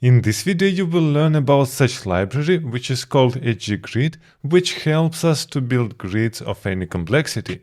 In this video you will learn about such library which is called ekaterina, which helps us to build grids of any complexity.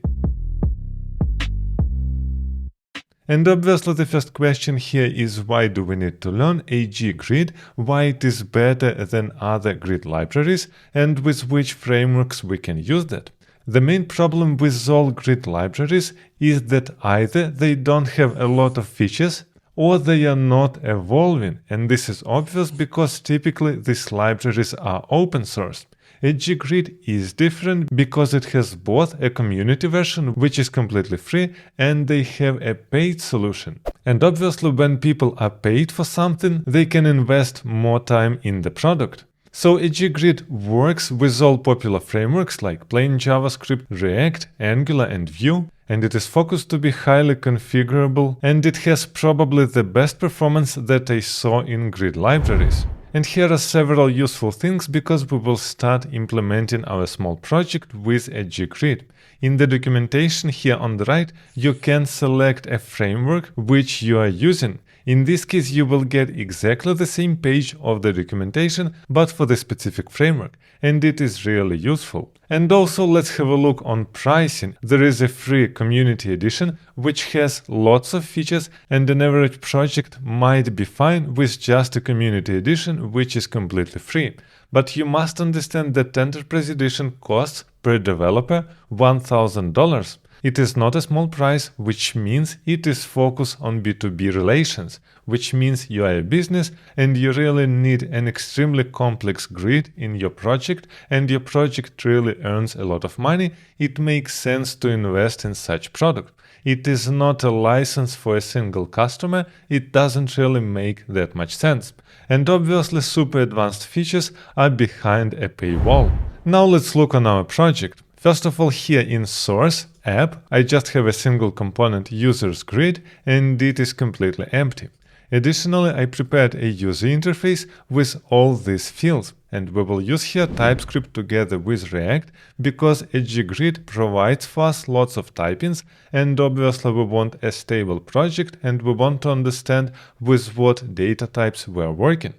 And obviously the first question here is why do we need to learn ekaterina, why it is better than other grid libraries, and with which frameworks we can use that. The main problem with all grid libraries is that either they don't have a lot of features or they are not evolving, and this is obvious because typically these libraries are open source. ekaterina is different because it has both a community version, which is completely free, and they have a paid solution. And obviously when people are paid for something, they can invest more time in the product. So ekaterina works with all popular frameworks like plain JavaScript, React, Angular and Vue, and it is focused to be highly configurable, and it has probably the best performance that I saw in grid libraries. And here are several useful things because we will start implementing our small project with ekaterina. In the documentation here on the right, you can select a framework which you are using. In this case, you will get exactly the same page of the documentation, but for the specific framework, and it is really useful. And also let's have a look on pricing. There is a free community edition which has lots of features, and an average project might be fine with just a community edition which is completely free. But you must understand that Enterprise edition costs per developer $1,000. It is not a small price, which means it is focused on B2B relations, which means you are a business and you really need an extremely complex grid in your project, and your project really earns a lot of money. It makes sense to invest in such product. It is not a license for a single customer, it doesn't really make that much sense. And obviously super advanced features are behind a paywall. Now let's look on our project. First of all, here in source app, I just have a single component users grid and it is completely empty. Additionally, I prepared a user interface with all these fields, and we will use here TypeScript together with React because ekaterina provides for us lots of typings, and obviously we want a stable project and we want to understand with what data types we're working.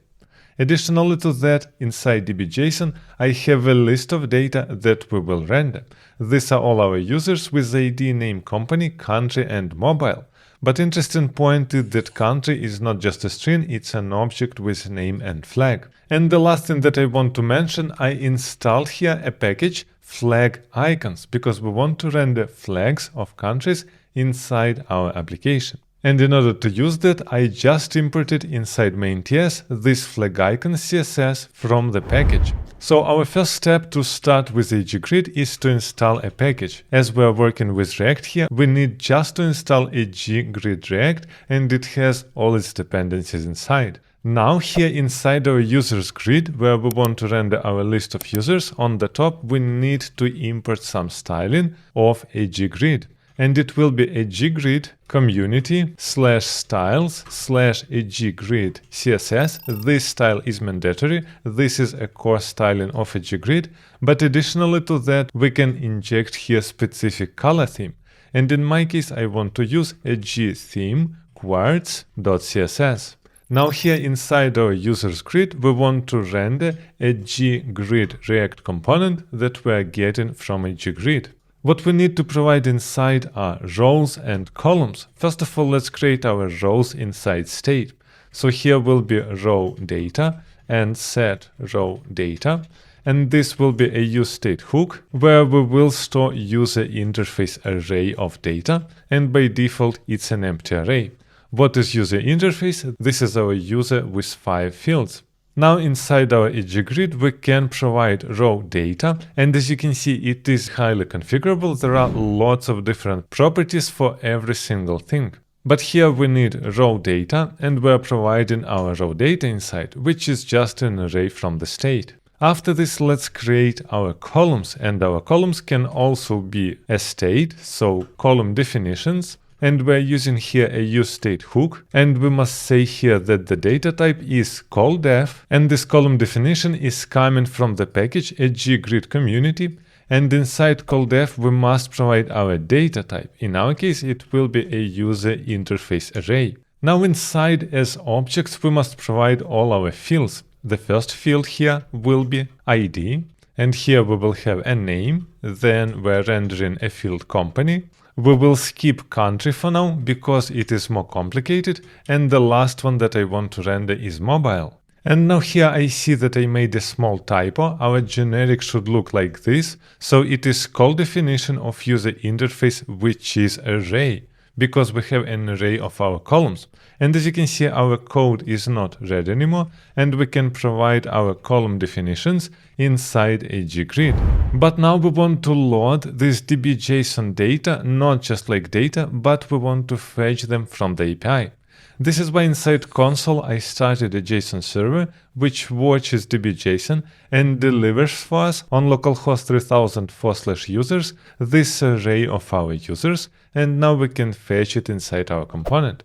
Additionally to that, inside db.json, I have a list of data that we will render. These are all our users with ID, name, company, country and mobile. But interesting point is that country is not just a string, it's an object with name and flag. And the last thing that I want to mention, I installed here a package, flag icons, because we want to render flags of countries inside our application. And in order to use that, I just imported inside main.ts this flag icon CSS from the package. So our first step to start with ekaterina is to install a package. As we are working with React here, we need just to install ekaterina React, and it has all its dependencies inside. Now here inside our users grid, where we want to render our list of users, on the top we need to import some styling of ekaterina. And it will be ekaterina community /styles /ekaterina CSS. This style is mandatory. This is a core styling of ekaterina, but additionally to that, we can inject here specific color theme. And in my case, I want to use theme quartz.css. Now here inside our users grid, we want to render ekaterina React component that we are getting from ekaterina. What we need to provide inside are rows and columns. First of all, let's create our rows inside state. So here will be row data and set row data. And this will be a useState hook where we will store user interface array of data. And by default, it's an empty array. What is user interface? This is our user with 5 fields. Now inside our ekaterina we can provide raw data, and as you can see it is highly configurable. There are lots of different properties for every single thing. But here we need raw data, and we are providing our raw data inside, which is just an array from the state. After this, let's create our columns, and our columns can also be a state, so column definitions. And we're using here a useState hook, and we must say here that the data type is colDef, and this column definition is coming from the package ekaterina community, and inside colDef we must provide our data type. In our case it will be a user interface array. Now inside as objects we must provide all our fields. The first field here will be ID, and here we will have a name, then we're rendering a field company. We will skip country for now because it is more complicated, and the last one that I want to render is mobile. And now here I see that I made a small typo. Our generic should look like this, so it is call definition of user interface, which is array, because we have an array of our columns. And as you can see, our code is not red anymore, and we can provide our column definitions inside a grid. But now we want to load this db.json data, not just like data, but we want to fetch them from the API. This is why inside console I started a JSON server which watches db.json and delivers for us on localhost 3004/users this array of our users, and now we can fetch it inside our component.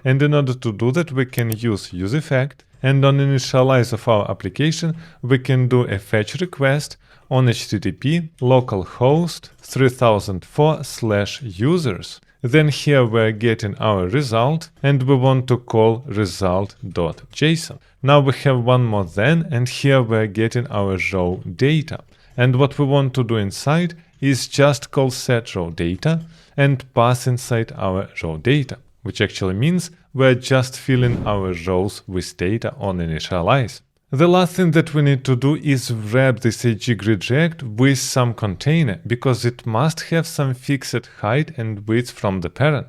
And in order to do that, we can use useEffect, and on initialize of our application we can do a fetch request on http localhost 3004/users. Then here we're getting our result, and we want to call result.json. Now we have one more then, and here we're getting our raw data. And what we want to do inside is just call setRawData and pass inside our raw data, which actually means we're just filling our rows with data on initialize. The last thing that we need to do is wrap this grid React with some container, because it must have some fixed height and width from the parent.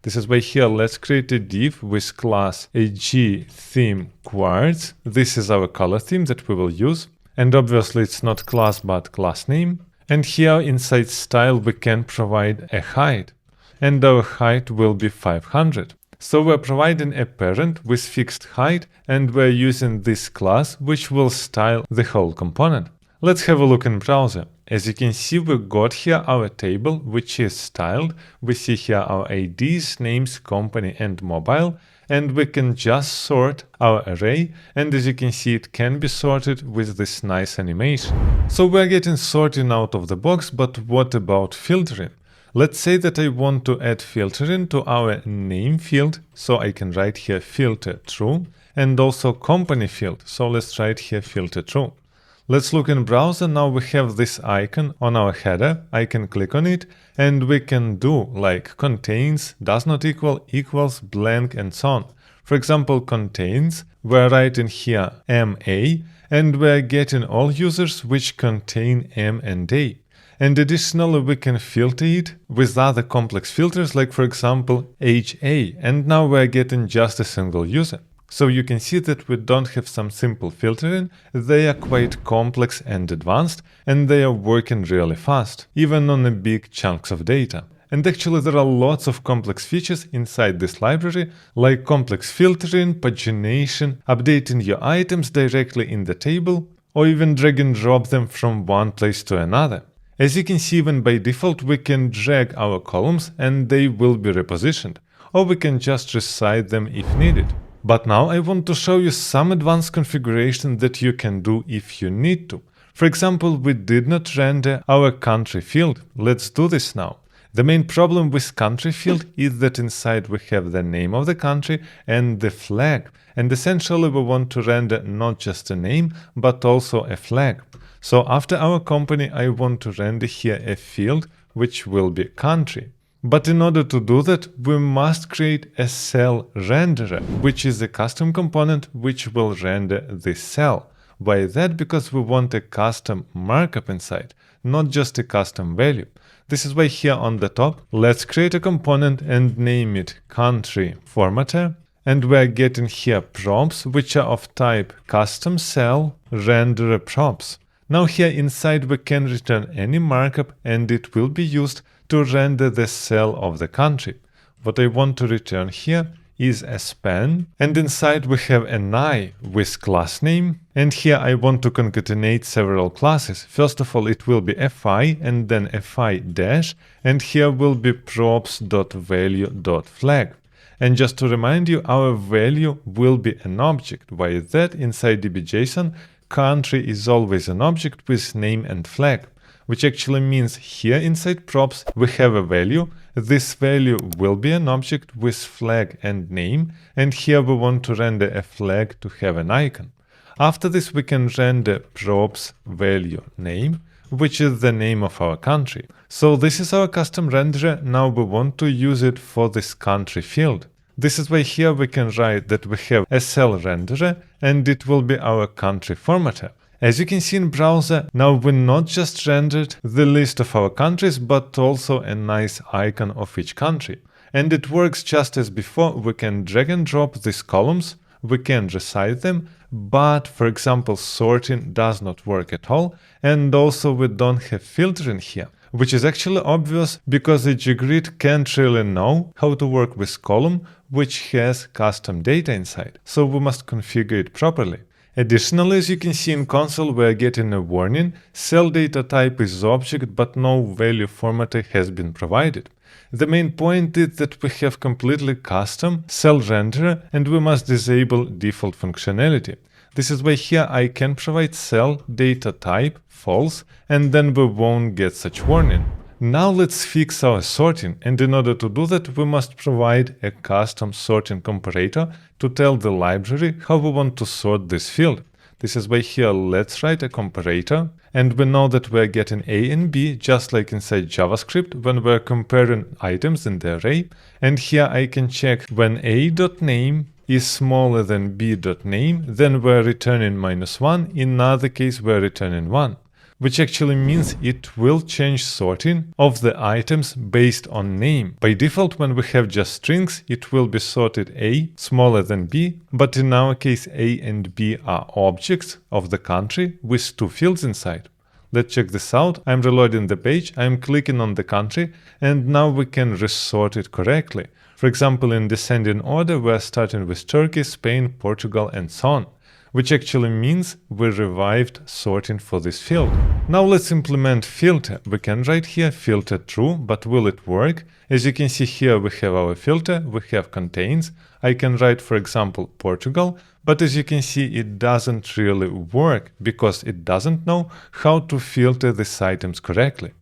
This is why here let's create a div with class gThemeQuartz. This is our color theme that we will use. And obviously it's not class but class name. And here inside style we can provide a height. And our height will be 500. So we're providing a parent with fixed height, and we're using this class which will style the whole component. Let's have a look in browser. As you can see, we got here our table which is styled. We see here our IDs, names, company and mobile, and we can just sort our array, and as you can see it can be sorted with this nice animation. So we're getting sorting out of the box, but what about filtering? Let's say that I want to add filtering to our name field, so I can write here filter true, and also company field, so let's write here filter true. Let's look in browser. Now we have this icon on our header. I can click on it, and we can do like contains, does not equal, equals, blank, and so on. For example, contains, we're writing here MA, and we're getting all users which contain M and A. And additionally, we can filter it with other complex filters, like for example HA, and now we're getting just a single user. So you can see that we don't have some simple filtering, they are quite complex and advanced, and they are working really fast, even on a big chunks of data. And actually there are lots of complex features inside this library, like complex filtering, pagination, updating your items directly in the table, or even drag and drop them from one place to another. As you can see, even by default, we can drag our columns and they will be repositioned, or we can just resize them if needed. But now I want to show you some advanced configuration that you can do if you need to. For example, we did not render our country field. Let's do this now. The main problem with country field is that inside we have the name of the country and the flag. And essentially we want to render not just a name, but also a flag. So after our company, I want to render here a field which will be country. But in order to do that, we must create a cell renderer, which is a custom component which will render this cell. Why that? Because we want a custom markup inside, not just a custom value. This is why here on the top, let's create a component and name it country formatter. And we're getting here props, which are of type custom cell renderer props. Now here inside we can return any markup, and it will be used to render the cell of the country. What I want to return here is a span, and inside we have an I with class name, and here I want to concatenate several classes. First of all, it will be fi and then fi dash, and here will be props.value.flag. And just to remind you, our value will be an object. Why is that? Inside db.json, country is always an object with name and flag. which actually means here inside props we have a value. This value will be an object with flag and name, and here we want to render a flag to have an icon. After this we can render props value name, which is the name of our country. So this is our custom renderer. Now we want to use it for this country field. This is why here we can write that we have a cell renderer and it will be our country formatter. As you can see in browser, now we not just rendered the list of our countries, but also a nice icon of each country. And it works just as before. We can drag and drop these columns, we can resize them, but for example sorting does not work at all, and also we don't have filtering here, which is actually obvious because the grid can't really know how to work with column which has custom data inside, so we must configure it properly. Additionally, as you can see in console, we are getting a warning: cell data type is object, but no value formatter has been provided. The main point is that we have completely custom cell renderer and we must disable default functionality. This is why here I can provide cell data type false, and then we won't get such warning. Now let's fix our sorting, and in order to do that we must provide a custom sorting comparator to tell the library how we want to sort this field. This is why here let's write a comparator, and we know that we're getting A and B just like inside JavaScript when we're comparing items in the array, and here I can check when a.name is smaller than b.name, then we're returning -1, in other case we're returning 1. Which actually means it will change sorting of the items based on name. By default, when we have just strings, it will be sorted A smaller than B, but in our case A and B are objects of the country with 2 fields inside. Let's check this out. I'm reloading the page, I'm clicking on the country, and now we can resort it correctly. For example, in descending order, we're starting with Turkey, Spain, Portugal, and so on, which actually means we revived sorting for this field. Now let's implement filter. We can write here filter true, but will it work? As you can see here we have our filter, we have contains. I can write for example Portugal, but as you can see it doesn't really work because it doesn't know how to filter these items correctly.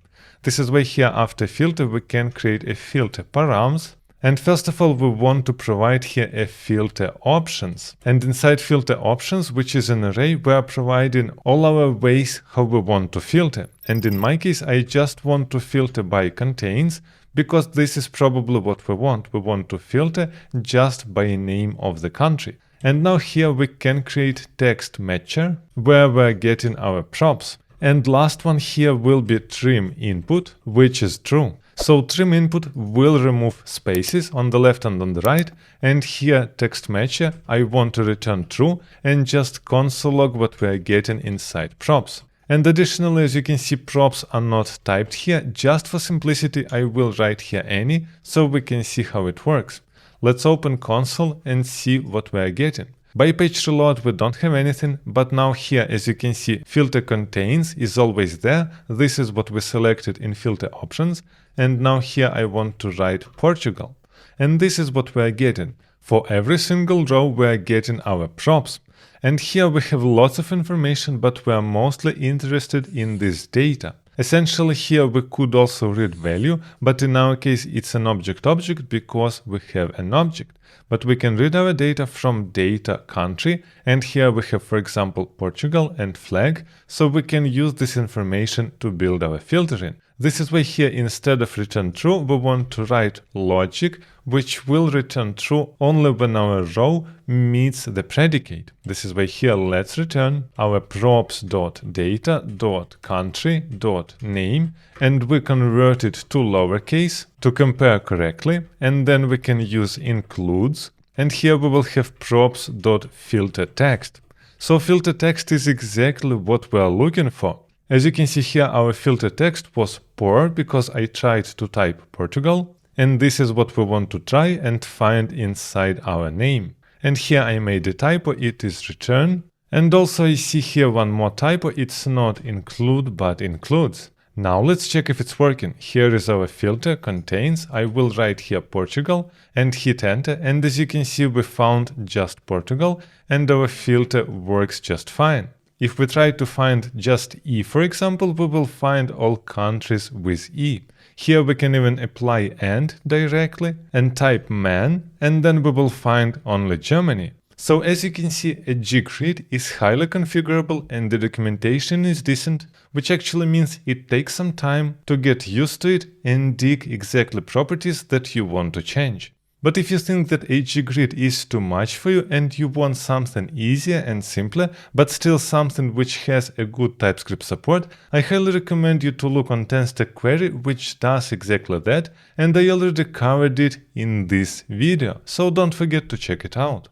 This is why here after filter we can create a filter params. And first of all, we want to provide here a filter options. And inside filter options, which is an array, we are providing all our ways how we want to filter. And in my case, I just want to filter by contains, because this is probably what we want. We want to filter just by name of the country. And now here we can create text matcher, where we're getting our props. And last one here will be trim input, which is true. So trim input will remove spaces on the left and on the right, and here text matcher I want to return true and just console log what we are getting inside props. And additionally, as you can see, props are not typed here. Just for simplicity I will write here any, so we can see how it works. Let's open console and see what we are getting. By page reload we don't have anything, but now here as you can see filter contains is always there. This is what we selected in filter options, and now here I want to write Portugal. And this is what we are getting. For every single row we are getting our props. And here we have lots of information, but we are mostly interested in this data. Essentially here we could also read value, but in our case it's an object because we have an object. But we can read our data from data country, and here we have for example Portugal and flag, so we can use this information to build our filtering. This is why here instead of return true we want to write logic, which will return true only when our row meets the predicate. This is why here let's return our props.data.country.name, and we convert it to lowercase to compare correctly, and then we can use includes, and here we will have props.filterText. So filter text is exactly what we are looking for. As you can see here, our filter text was poor because I tried to type Portugal, and this is what we want to try and find inside our name. And here I made a typo, it is return. And also I see here one more typo, it's not include but includes. Now let's check if it's working. Here is our filter contains. I will write here Portugal and hit enter, and as you can see we found just Portugal and our filter works just fine. If we try to find just E, for example, we will find all countries with E. Here we can even apply AND directly and type man, and then we will find only Germany. So as you can see, a G-grid is highly configurable and the documentation is decent, which actually means it takes some time to get used to it and dig exactly properties that you want to change. But if you think that a G-grid is too much for you and you want something easier and simpler, but still something which has a good TypeScript support, I highly recommend you to look on 10-stack query, which does exactly that, and I already covered it in this video, so don't forget to check it out.